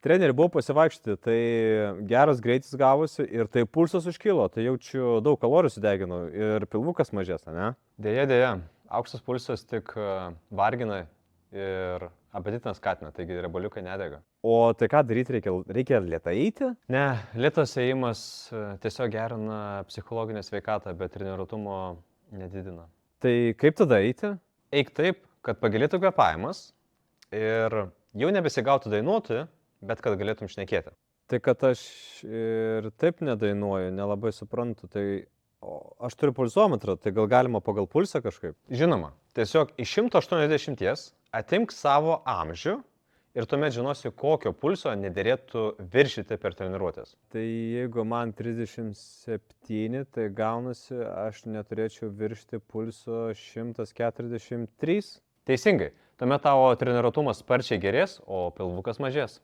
Treneri buvo pasivaikščioti, tai geras greitis gavosi ir tai pulsas užkilo, tai jaučiu daug kalorijų sudeginu ir pilvukas mažesnė, ne? Deja, aukštas pulsas tik vargina ir apetitą skatina, taigi riebaliukai nedega. O tai ką daryti reikia? Reikia lėtai eiti? Ne, lėtas ėjimas tiesiog gerina psichologinę sveikatą, bet treniruotumo nedidina. Tai kaip tada eiti? Eik taip, kad pagilėtų kvėpavimas ir jau nebesigautų dainuoti, bet kad galėtum šnekėti. Tai kad aš ir taip nedainuoju, nelabai suprantu, tai aš turiu pulsometrą, tai gal galima pagal pulsą kažkaip? Žinoma, tiesiog iš 180 atimk savo amžių ir tuomet žinosi, kokio pulso nederėtų viršyti per treniruotės. Tai jeigu man 37, tai gaunasi, aš neturėčiau viršti pulso 143? Teisingai, tuomet tavo treniruotumas sparčiai gerės, o pilvukas mažės.